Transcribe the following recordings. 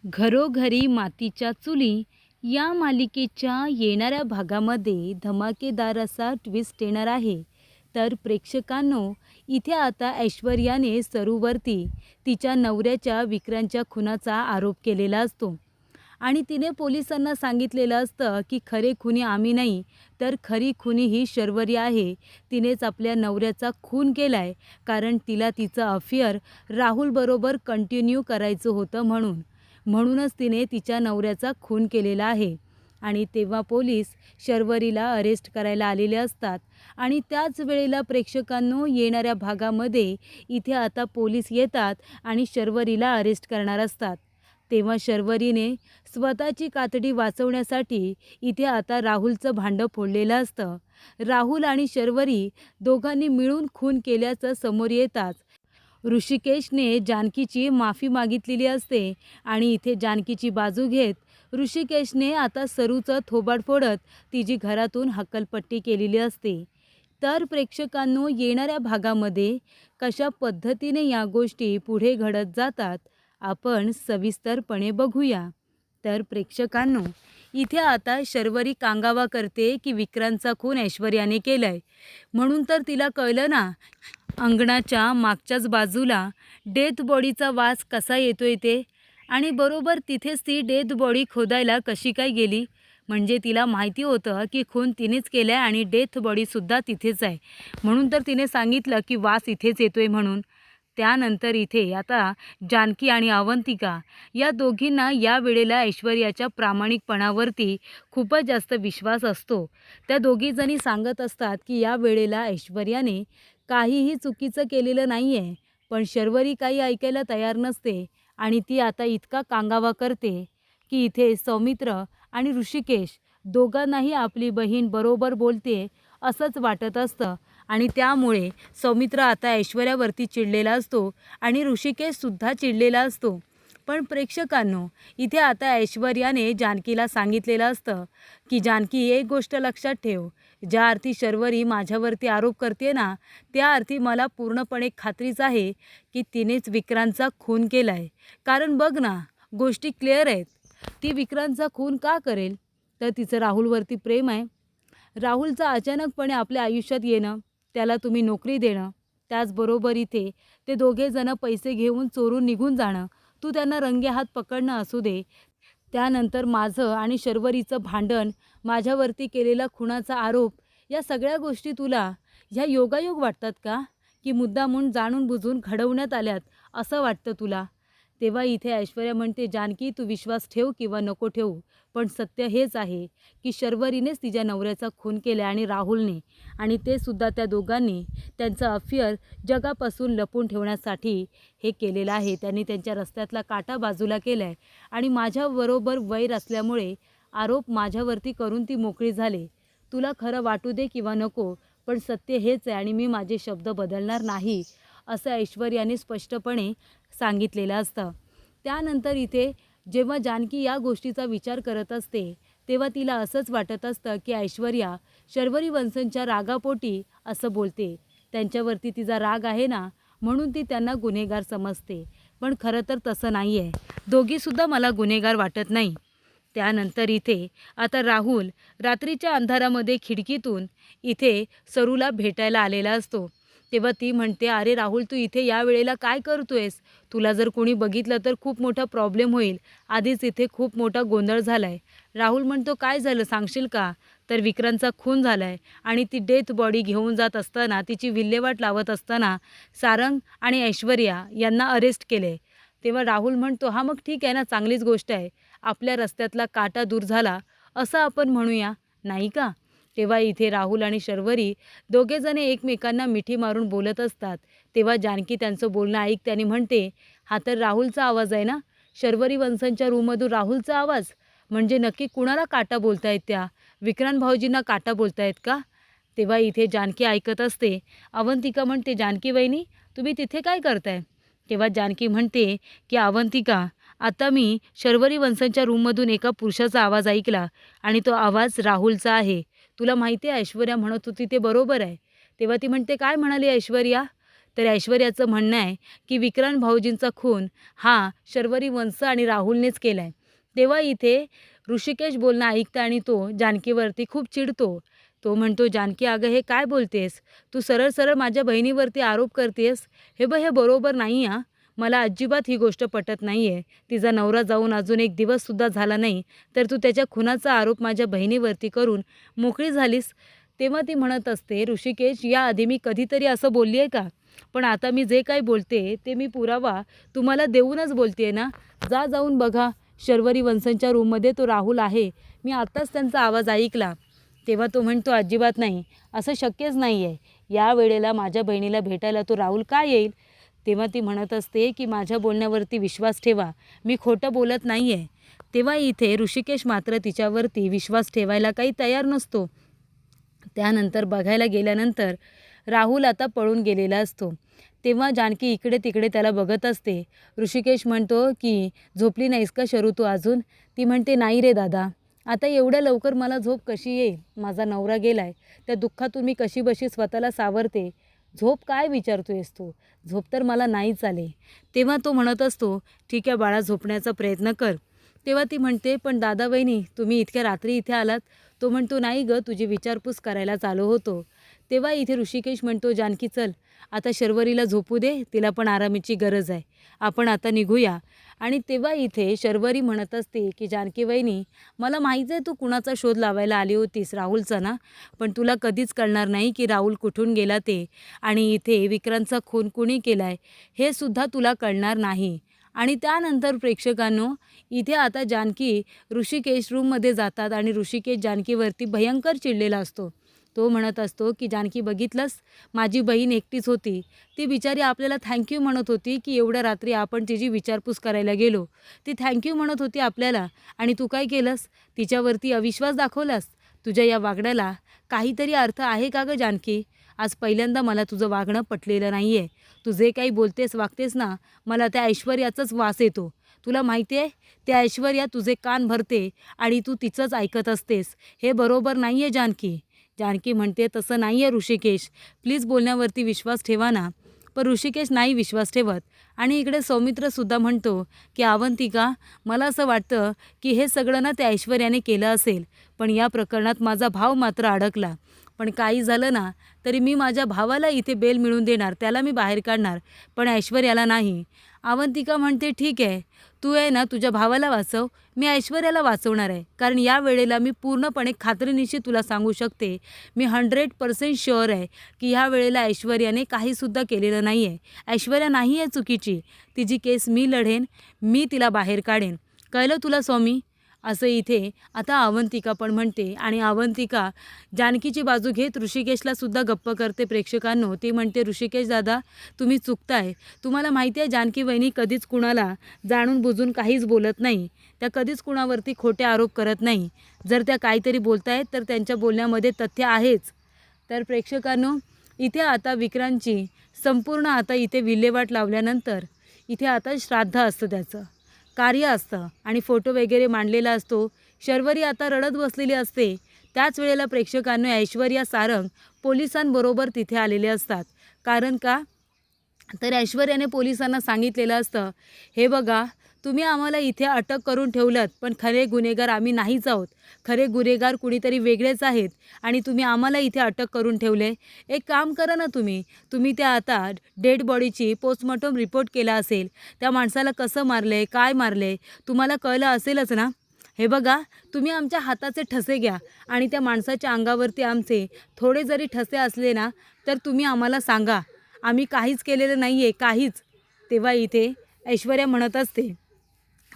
घरोघरी मातीच्या चुली या मालिकेच्या येणाऱ्या भागामध्ये धमाकेदार असा ट्विस्ट येणार आहे. तर प्रेक्षकांनो, इथे आता ऐश्वर्याने सरूवरती तिच्या नवऱ्याच्या विक्रांतच्या खुनाचा आरोप केलेला असतो आणि तिने पोलिसांना सांगितलेलं असतं की खरे खुनी आम्ही नाही, तर खरी खुनी ही शर्वरी आहे. तिनेच आपल्या नवऱ्याचा खून केलाय, कारण तिला तिचं अफेअर राहुलबरोबर कंटिन्यू करायचं होतं म्हणूनच तिने तिच्या नवऱ्याचा खून केलेला आहे. आणि तेव्हा पोलीस शर्वरीला अरेस्ट करायला आलेले असतात आणि त्याच वेळेला प्रेक्षकांनो, येणाऱ्या भागामध्ये इथे आता पोलीस येतात आणि शर्वरीला अरेस्ट करणार असतात. तेव्हा शर्वरीने स्वतःची कातडी वाचवण्यासाठी इथे आता राहुलचं भांडं फोडलेलं असतं. राहुल आणि शर्वरी दोघांनी मिळून खून केल्याचं समोर येताच ऋषिकेशने जानकीची माफी मागितलेली असते आणि इथे जानकीची बाजू घेत ऋषिकेशने आता सरूचं थोबाड फोडत तिची घरातून हक्कलपट्टी केलेली असते. तर प्रेक्षकांनो, येणाऱ्या भागामध्ये कशा पद्धतीने या गोष्टी पुढे घडत जातात आपण सविस्तरपणे बघूया. तर प्रेक्षकांनो, इथे आता शर्वरी कांगावा करते की विक्रांतचा खून ऐश्वर्याने केलाय. म्हणून तर तिला कळलं ना, अंगणाच्या मागच्याच बाजूला डेथ बॉडीचा वास कसा येतोय ते. आणि बरोबर तिथेच ती डेथ बॉडी खोदायला कशी काय गेली, म्हणजे तिला माहिती होतं की खून तिनेच केला आहे आणि डेथ बॉडीसुद्धा तिथेच आहे. म्हणून तर तिने सांगितलं की वास इथेच येतोय म्हणून. त्यानंतर इथे आता जानकी आणि अवंतिका या दोघींना या वेळेला ऐश्वर्याच्या प्रामाणिकपणावरती खूपच जास्त विश्वास असतो. त्या दोघीजणी सांगत असतात की या वेळेला ऐश्वर्याने काहीही चुकीचं केलेलं नाही आहे. पण शर्वरी काही ऐकायला तयार नसते आणि ती आता इतका कांगावा करते की इथे सौमित्र आणि ऋषिकेश दोघांनाही आपली बहीण बरोबर बोलते असंच वाटत असतं. आणि त्यामुळे सौमित्र आता ऐश्वर्यावरती चिडलेला असतो आणि ऋषिकेशसुद्धा चिडलेला असतो. पण प्रेक्षकांनो, इथे आता ऐश्वर्याने जानकीला सांगितलेलं असतं की जानकी, एक गोष्ट लक्षात ठेव, ज्या अर्थी शर्वरी माझ्यावरती आरोप करते ना, त्या अर्थी मला पूर्णपणे खात्रीच आहे की तिनेच विक्रांतचा खून केला आहे. कारण बघ ना, गोष्टी क्लिअर आहेत. ती विक्रांतचा खून का करेल? तर तिचं राहुलवरती प्रेम आहे. राहुलचं अचानकपणे आपल्या आयुष्यात येणं, त्याला तुम्ही नोकरी देणं, त्याचबरोबर इथे ते दोघेजणं पैसे घेऊन चोरून निघून जाणं, तू त्यांना रंगेहात पकडणं असू दे, त्यानंतर माझं आणि शर्वरीचं भांडण, माझ्यावरती केलेला खुनाचा आरोप, या सगळ्या गोष्टी तुला ह्या योगायोग वाटतात का? की मुद्दामून जाणून बुजून घडवण्यात आल्यात असं वाटतं तुला? तेव्हा इथे ऐश्वर्या म्हणते, जानकी, तू विश्वास ठेव किंवा नको ठेवू, पण सत्य हेच आहे की शर्वरीनेच तिच्या नवऱ्याचा खून केला आणि राहुलने, आणि ते सुद्धा त्या दोघांनी त्यांचं अफेअर जगापासून लपवून ठेवण्यासाठी हे केलेलं आहे. त्यांनी त्यांच्या रस्त्यातला काटा बाजूला केला आहे आणि माझ्याबरोबर वैर असल्यामुळे आरोप माझ्यावरती करून ती मोकळी झाली. तुला खरं वाटू दे किंवा नको, पण सत्य हेच आहे आणि मी माझे शब्द बदलणार नाही, असं ऐश्वर्याने स्पष्टपणे सांगितलेलं असतं. त्यानंतर इथे जेव्हा जानकी या गोष्टीचा विचार करत असते, तेव्हा तिला असंच वाटत असतं की ऐश्वर्या शर्वरी वंशंच्या रागापोटी असं बोलते. त्यांच्यावरती तिचा राग आहे ना, म्हणून ती त्यांना गुन्हेगार समजते. पण खरं तर तसं नाही आहे. दोघीसुद्धा मला गुन्हेगार वाटत नाही. त्यानंतर इथे आता राहुल रात्रीच्या अंधारामध्ये खिडकीतून इथे सरूला भेटायला आलेला असतो. तेव्हा ती म्हणते, अरे राहुल, तू इथे या वेळेला काय करतोयस? तुला जर कोणी बघितलं तर खूप मोठा प्रॉब्लेम होईल. आधीच इथे खूप मोठा गोंधळ झाला आहे. राहुल म्हणतो, काय झालं सांगशील का? तर विक्रांतचा खून झाला आहे आणि ती डेथ बॉडी घेऊन जात असताना, तिची विल्हेवाट लावत असताना सारंग आणि ऐश्वर्या यांना अरेस्ट केले. तेव्हा राहुल म्हणतो, हां मग ठीक आहे ना, चांगलीच गोष्ट आहे. आपल्या रस्त्यातला काटा दूर झाला असं आपण म्हणूया, नाही का? तेव्हा इथे राहुल आणि शर्वरी दोघेजणे एकमेकांना मिठी मारून बोलत असतात. तेव्हा जानकी त्यांचं बोलणं ऐकते आणि म्हणते, हा तर राहुलचा आवाज आहे ना? शर्वरी वंशंच्या रूममधून राहुलचा आवाज? म्हणजे नक्की कुणाला काटा बोलतायत त्या? विक्रांत भाऊजींना काटा बोलतायत का? तेव्हा इथे जानकी ऐकत असते. अवंतिका म्हणते, जानकी वहिनी, तुम्ही तिथे काय करताय? तेव्हा जानकी म्हणते की अवंतिका, आता मी शर्वरी वंशंच्या रूममधून एका पुरुषाचा आवाज ऐकला आणि तो आवाज राहुलचा आहे. तुला माहिती आहे, ऐश्वर्या म्हणत होती ते बरोबर आहे. तेव्हा ती म्हणते, काय म्हणाली ऐश्वर्या? तर ऐश्वर्याचं म्हणणं आहे की विक्रांत भाऊजींचा खून हा शर्वरी वंश आणि राहुलनेच केला आहे. तेव्हा इथे ऋषिकेश बोलणं ऐकतं आणि तो जानकीवरती खूप चिडतो. तो म्हणतो, "जानकी अगं हे काय बोलतेस? तू सरळ सरळ माझ्या बहिणीवरती आरोप करतेस. हे हे बरोबर नाही हां. मला अजिबात ही गोष्ट पटत नाही आहे. तिचा नवरा जाऊन अजून एक दिवससुद्धा झाला नाही, तर तू त्याच्या खुनाचा आरोप माझ्या बहिणीवरती करून मोकळी झालीस." तेव्हा ती म्हणत असते, "ऋषिकेश, याआधी मी कधीतरी असं बोलली आहे का? पण आता मी जे काही बोलते ते मी पुरावा तुम्हाला देऊनच बोलते ना. जा जाऊन बघा, शर्वरी वंशांच्या रूममध्ये तो राहुल आहे. मी आत्ताच त्यांचा आवाज ऐकला." तेव्हा तो म्हणतो, "अजिबात नाही, असं शक्यच नाही आहे. या वेळेला माझ्या बहिणीला भेटायला तो राहुल का येईल?" तेव्हा ती म्हणत असते की माझ्या बोलण्यावरती विश्वास ठेवा, मी खोटं बोलत नाही आहे. तेव्हा इथे ऋषिकेश मात्र तिच्यावरती विश्वास ठेवायला काही तयार नसतो. त्यानंतर बघायला गेल्यानंतर राहुल आता पळून गेलेला असतो. तेव्हा जानकी इकडे तिकडे त्याला बघत असते. ऋषिकेश म्हणतो की "झोपली नाहीस का शरू तू अजून?" ती म्हणते, "नाही रे दादा, आता एवढ्या लवकर मला झोप कशी येईल? माझा नवरा गेलाय. त्या दुःखातून मी कशीबशी स्वतःला सावरते. झोप काय विचारतोयस तू? झोप तर मला नाहीच आली." तेव्हा तो म्हणत असतो, "ठीक आहे बाळा, झोपण्याचा प्रयत्न कर." तेव्हा ती म्हणते, "पण दादा वहिनी, तुम्ही इतक्या रात्री इथे आलात?" तो म्हणतो, "नाही गं, तुझी विचारपूस करायलाच आलो होतो." तेव्हा इथे ऋषिकेश म्हणतो, "जानकी चल, आता शर्वरीला झोपू दे, तिला पण आरामाची गरज आहे. आपण आता निघूया." आणि तेव्हा इथे शर्वरी म्हणत असते की "जानकी वहिनी, मला माहीत आहे तू कुणाचा शोध लावायला आली होतीस, राहुलचा ना? पण तुला कधीच कळणार नाही की राहुल कुठून गेला ते, आणि इथे विक्रांतचा खून कुणी केला आहे हे सुद्धा तुला कळणार नाही." आणि त्यानंतर प्रेक्षकांनो, इथे आता जानकी ऋषिकेश रूममध्ये जातात आणि ऋषिकेश जानकीवरती भयंकर चिडलेला असतो. तो म्हणत असतो की "जानकी बघितलंस, माझी बहीण एकटीच होती. ती बिचारी आपल्याला थँक्यू म्हणत होती की एवढ्या रात्री आपण तिची विचारपूस करायला गेलो. ती थँक्यू म्हणत होती आपल्याला, आणि तू काय केलंस? तिच्यावरती अविश्वास दाखवलास. तुझ्या या वागण्याला काहीतरी अर्थ आहे का गं जानकी? आज पहिल्यांदा मला तुझं वागणं पटलेलं नाही आहे. तू जे काही बोलतेस वागतेस ना, मला त्या ऐश्वर्याचाच वास येतो. तुला माहिती आहे, त्या ऐश्वर्या तुझे कान भरते आणि तू तिचंच ऐकत असतेस. हे बरोबर नाही आहे जानकी." जानकी म्हणते, "तसं नाही आहे ऋषिकेश, प्लीज बोलण्यावरती विश्वास ठेवा ना." पण ऋषिकेश नाही विश्वास ठेवत. आणि इकडे सौमित्रसुद्धा म्हणतो की "अवंतिका, मला असं वाटतं की हे सगळं ना त्या ऐश्वर्याने केलं असेल, पण या प्रकरणात माझा भाव मात्र अडकला. पण काही झालं ना तरी मी माझ्या भावाला इथे बेल मिळवून देणार, त्याला मी बाहेर काढणार, पण ऐश्वर्याला नाही." अवंतिका म्हणते, "ठीक आहे, तू आहे ना तुझ्या भावाला वाचव, मी ऐश्वर्याला वाचवणार आहे. कारण या वेळेला मी पूर्णपणे खात्रीनिशी तुला सांगू शकते, मी 100% शुअर आहे की ह्या वेळेला ऐश्वर्याने काहीसुद्धा केलेलं नाही आहे. ऐश्वर्या नाही आहे चुकीची. तिची केस मी लढेन, मी तिला बाहेर काढेन. कळलं तुला स्वामी?" असं इथे आता अवंतिका पण म्हणते. आणि अवंतिका जानकीची बाजू घेत ऋषिकेशला सुद्धा गप्प करते. प्रेक्षकांनो, ती म्हणते, "ऋषिकेश दादा, तुम्ही चुकताय. तुम्हाला माहिती आहे जानकी वहिनी कधीच कुणाला जाणून बुजून काहीच बोलत नाही. त्या कधीच कुणावरती खोटे आरोप करत नाही. जर त्या काहीतरी बोलतायत तर त्यांच्या बोलण्यामध्ये तथ्य आहेच." तर प्रेक्षकांनो, इथे आता विक्रांतची संपूर्ण आता इथे विल्हेवाट लावल्यानंतर इथे आता श्राद्ध असतं, त्याचं कार्य असतं आणि फोटो वगैरे मांडलेला असतो. शर्वरी आता रडत बसलेली असते. त्याच वेळेला प्रेक्षकांनो, ऐश्वर्या सारंग पोलिसांबरोबर तिथे आलेले असतात. कारण का, तर ऐश्वर्याने पोलिसांना सांगितलेलं असतं, "हे बघा, तुम्ही आम्हाला इथे अटक करून ठेवलंत, पण खरे गुन्हेगार आम्ही नाहीच आहोत. खरे गुन्हेगार कुणीतरी वेगळेच आहेत आणि तुम्ही आम्हाला इथे अटक करून ठेवले. एक काम करा ना तुम्ही, तुम्ही त्या आता डेड बॉडीची पोस्टमॉर्टम रिपोर्ट केला असेल. त्या माणसाला कसं मारले, काय मारले, तुम्हाला कळलं असेलच ना. हे बघा, तुम्ही आमच्या हाताचे ठसे घ्या आणि त्या माणसाच्या अंगावरती आमचे थोडे जरी ठसे असले ना, तर तुम्ही आम्हाला सांगा. आम्ही काहीच केलेलं नाही आहे, काहीच." तेव्हा इथे ऐश्वर्या म्हणत असते,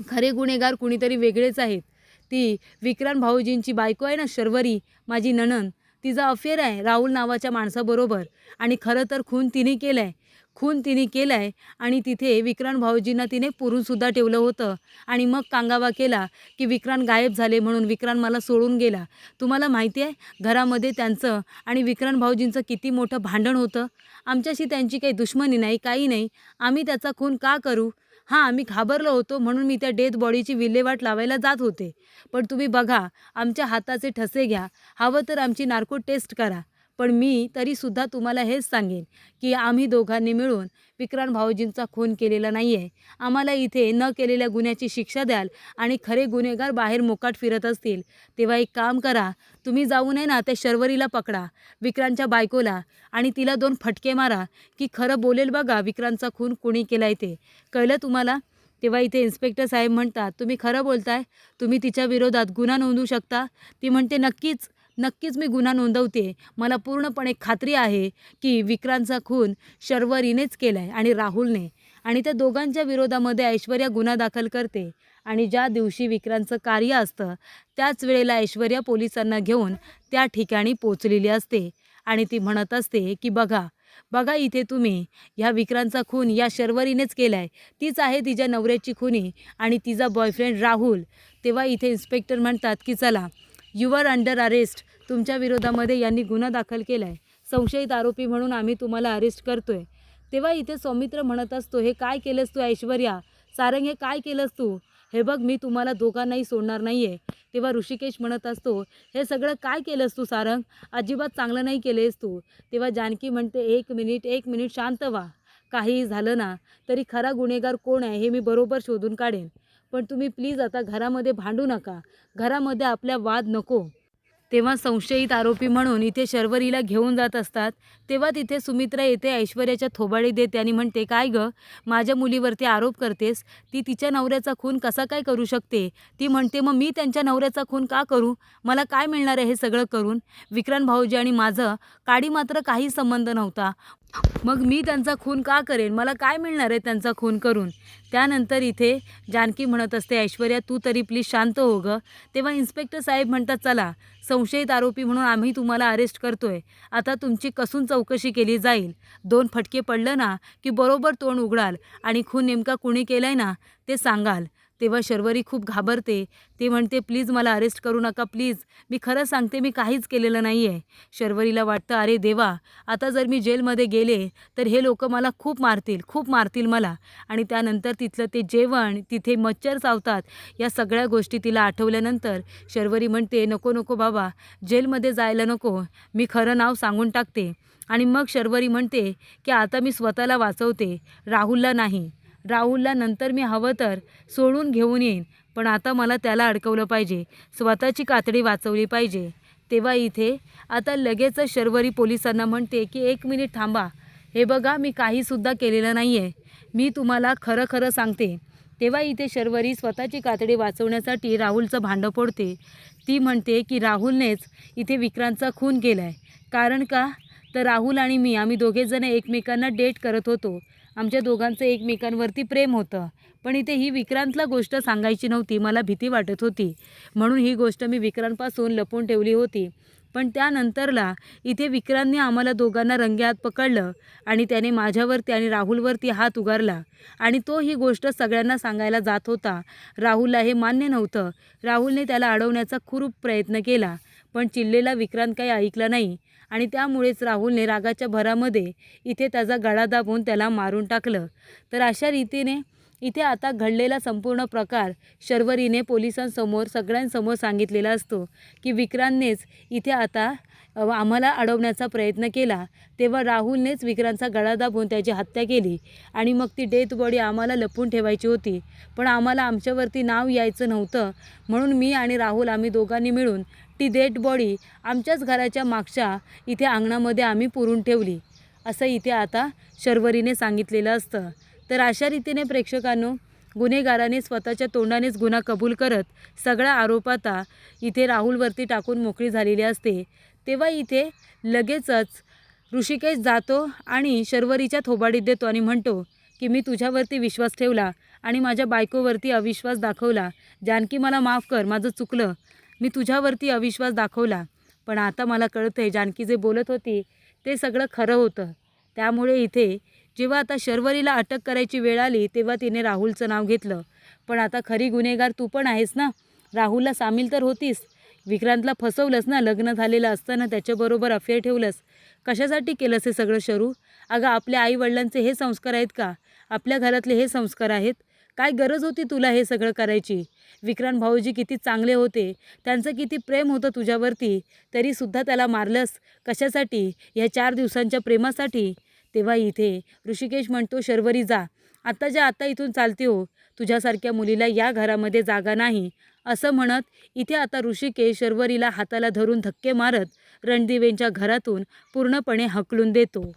"खरे गुन्हेगार कुणीतरी वेगळेच आहेत. ती विक्रांत भाऊजींची बायको आहे ना शर्वरी, माझी नणंद, तिचा अफेअर आहे राहुल नावाच्या माणसाबरोबर. आणि खरं तर खून तिने केलं आहे. खून तिने केला आहे आणि तिथे विक्रांत भाऊजींना तिने पुरूनसुद्धा ठेवलं होतं. आणि मग कांगावा केला की विक्रांत गायब झाले म्हणून विक्रांत मला सोडून गेला. तुम्हाला माहिती आहे, घरामध्ये त्यांचं आणि विक्रांत भाऊजींचं किती मोठं भांडण होतं. आमच्याशी त्यांची काही दुश्मनी नाही, काही नाही. आम्ही त्याचा खून का करू? हां, आम्ही घाबरलो होतो म्हणून मी त्या डेथ बॉडीची विल्हेवाट लावायला जात होते. पण तुम्ही बघा, आमच्या हाताचे ठसे घ्या, हवं तर आमची नार्को टेस्ट करा, पण मी तरीसुद्धा तुम्हाला हेच सांगेन की आम्ही दोघांनी मिळून विक्रांत भाऊजींचा खून केलेला नाही आहे. आम्हाला इथे न केलेल्या गुन्ह्याची शिक्षा द्याल आणि खरे गुन्हेगार बाहेर मोकाट फिरत असतील तेव्हा एक काम करा, तुम्ही जाऊन आहे ना त्या शर्वरीला पकडा, विक्रांतच्या बायकोला, आणि तिला 2 फटके मारा की खरं बोलेल बघा विक्रांतचा खून कोणी केला ते. कळलं तुम्हाला? तेव्हा इथे इन्स्पेक्टर साहेब म्हणतात, तुम्ही खरं बोलताय, तुम्ही तिच्या विरोधात गुन्हा नोंदवू शकता? ती म्हणते, नक्कीच नक्कीच मी गुन्हा नोंदवते. मला पूर्णपणे खात्री आहे की विक्रांतचा खून शर्वरीनेच केला आहे आणि राहुलने. आणि त्या दोघांच्या विरोधामध्ये ऐश्वर्या गुन्हा दाखल करते आणि ज्या दिवशी विक्रांतचं कार्य असतं त्याच वेळेला ऐश्वर्या पोलिसांना घेऊन त्या ठिकाणी पोचलेली असते आणि ती म्हणत असते की बघा बघा इथे तुम्ही, ह्या विक्रांतचा खून या शर्वरीनेच केला आहे. तीच आहे तिच्या नवऱ्याची खुनी आणि तिचा बॉयफ्रेंड राहुल. तेव्हा इथे इन्स्पेक्टर म्हणतात की चला, यू आर अंडर अरेस्ट. तुमच्या विरोधामध्ये यांनी गुन्हा दाखल केला आहे. संशयित आरोपी म्हणून आम्ही तुम्हाला अरेस्ट करतोय. तेव्हा इथे सौमित्र म्हणत असतो, हे काय केलंस तू ऐश्वर्या? सारंग, हे काय केलंस तू? हे बघ, मी तुम्हाला दोघांनाही सोडणार नाही आहे. तेव्हा ऋषिकेश म्हणत असतो, हे सगळं काय केलंस तू सारंग? अजिबात चांगलं नाही केलेस तू. तेव्हा जानकी म्हणते, एक मिनिट शांत व्हा. काहीही झालं ना तरी खरा गुन्हेगार कोण आहे हे मी बरोबर शोधून काढेन. पण तुम्ही प्लीज आता घरामध्ये भांडू नका. घरामध्ये आपल्या वाद नको. तेव्हा संशयित आरोपी म्हणून इथे शर्वरीला घेऊन जात असतात. तेव्हा तिथे सुमित्रा येते, ऐश्वर्याच्या थोबाडी देते आणि म्हणते, काय गं, माझ्या मुलीवरती आरोप करतेस? ती तिच्या नवऱ्याचा खून कसा काय करू शकते? ती म्हणते, मग मी त्यांच्या नवऱ्याचा खून का करू? मला काय मिळणार आहे हे सगळं करून? विक्रांत भाऊजी आणि माझं काडी मात्र काही संबंध नव्हता. मग मी त्यांचा खून का करेन? मला काय मिळणार आहे त्यांचा खून करून? त्यानंतर इथे जानकी म्हणत असते, ऐश्वर्या तू तरी प्लीज शांत हो गं. तेव्हा इन्स्पेक्टर साहेब म्हणतात, चला, संशयित आरोपी म्हणून आम्ही तुम्हाला अरेस्ट करतोय. आता तुमची कसून चौकशी केली जाईल. 2 फटके पडलं ना की बरोबर तोंड उघडाल आणि खून नेमका कुणी केलाय ना ते सांगाल. तेव्हा शर्वरी खूप घाबरते. ती म्हणते, प्लीज मला अरेस्ट करू नका प्लीज. मी खरं सांगते, मी काहीच केलेलं नाही आहे. शर्वरीला वाटतं, अरे देवा, आता जर मी जेलमध्ये गेले तर हे लोक मला खूप मारतील मला. आणि त्यानंतर तिथलं ते जेवण, तिथे मच्छर चावतात, या सगळ्या गोष्टी तिला आठवल्यानंतर शर्वरी म्हणते, नको बाबा, जेलमध्ये जायला नको. मी खरं नाव सांगून टाकते. आणि मग शर्वरी म्हणते की आता मी स्वतःला वाचवते, राहुलला नाही. राहुलला नंतर मी हवं तर सोडून घेऊन येईन, पण आता मला त्याला अडकवलं पाहिजे, स्वतःची कातडी वाचवली पाहिजे. तेव्हा इथे आता लगेचच शर्वरी पोलिसांना म्हणते की 1 मिनिट थांबा. हे बघा, मी काहीसुद्धा केलेलं नाही आहे. मी तुम्हाला खरं सांगते. तेव्हा इथे शर्वरी स्वतःची कातडी वाचवण्यासाठी राहुलचं भांडं फोडते. ती म्हणते की राहुलनेच इथे विक्रांतचा खून केला आहे. कारण का? तर राहुल आणि मी, आम्ही दोघेजण एकमेकांना डेट करत होतो. आमच्या दोघांचं एकमेकांवरती प्रेम होतं. पण इथे ही विक्रांतला गोष्ट सांगायची नव्हती. मला भीती वाटत होती, म्हणून ही गोष्ट मी विक्रांतपासून लपवून ठेवली होती. पण त्यानंतरला इथे विक्रांतने आम्हाला दोघांना रंगेहात पकडलं आणि त्याने माझ्यावरती आणि राहुलवरती हात उगारला आणि तो ही गोष्ट सगळ्यांना सांगायला जात होता. राहुलला हे मान्य नव्हतं. राहुलने त्याला अडवण्याचा खूप प्रयत्न केला, पण चिडलेला विक्रांत काही ऐकला नाही आणि त्यामुळेच राहुलने रागाच्या भरामध्ये इथे त्याचा गळा दाबून त्याला मारून टाकलं. तर अशा रीतीने इथे आता घडलेला संपूर्ण प्रकार शर्वरीने पोलिसांसमोर सगळ्यांसमोर सांगितलेला असतो की विक्रांतनेच इथे आता आम्हाला अडवण्याचा प्रयत्न केला. तेव्हा राहुलनेच विक्रांतचा गळा दाबून त्याची हत्या केली आणि मग ती डेथ बॉडी आम्हाला लपवून ठेवायची होती. पण आम्हाला आमच्यावरती नाव यायचं नव्हतं, म्हणून मी आणि राहुल, आम्ही दोघांनी मिळून ती डेथ बॉडी आमच्याच घराच्या मागच्या इथे अंगणामध्ये आम्ही पुरून ठेवली, असं इथे आता शर्वरीने सांगितलेलं असतं. तर अशा रीतीने प्रेक्षकांनो, गुन्हेगाराने स्वतःच्या तोंडानेच गुन्हा कबूल करत सगळा आरोप आता इथे राहुलवरती टाकून मोकळी झालेली असते. तेव्हा इथे लगेचच ऋषिकेश जातो आणि शर्वरीच्या थोबाडीत देतो आणि म्हणतो की मी तुझ्यावरती विश्वास ठेवला आणि माझ्या बायकोवरती अविश्वास दाखवला. जानकी, मला माफ कर, माझं चुकलं. मी तुझ्यावरती अविश्वास दाखवला, पण आता मला कळतंय जानकी जे बोलत होती ते सगळं खरं होतं. त्यामुळे इथे जेव्हा आता शर्वरीला अटक करायची वेळ आली तेव्हा तिने राहुलचं नाव घेतलं. पण आता खरी गुन्हेगार तू पण आहेस ना. राहुलला सामील तर होतीस, विक्रांतला फसवलंस ना, लग्न झालेलं असताना त्याच्याबरोबर अफेअर ठेवलंस. कशासाठी केलंस हे सगळं शरू? अगं, आपल्या आईवडिलांचे हे संस्कार आहेत का? आपल्या घरातले हे संस्कार आहेत काय गरज होती तुला हे सगळं करायची? विक्रांत भाऊजी किती चांगले होते, त्यांचं किती प्रेम होतं तुझ्यावरती, तरीसुद्धा त्याला मारलंस कशासाठी? ह्या 4 दिवसांच्या प्रेमासाठी. तेव्हा इथे ऋषिकेश म्हणतो, शर्वरी जा, आत्ताच्या आत्ता इथून चालते हो, तुझ्यासारख्या मुलीला या घरामध्ये जागा नाही. असं म्हणत इथे आता ऋषिकेश शर्वरीला हाताला धरून धक्के मारत रणदिवेंच्या घरातून पूर्णपणे हकलून देतो.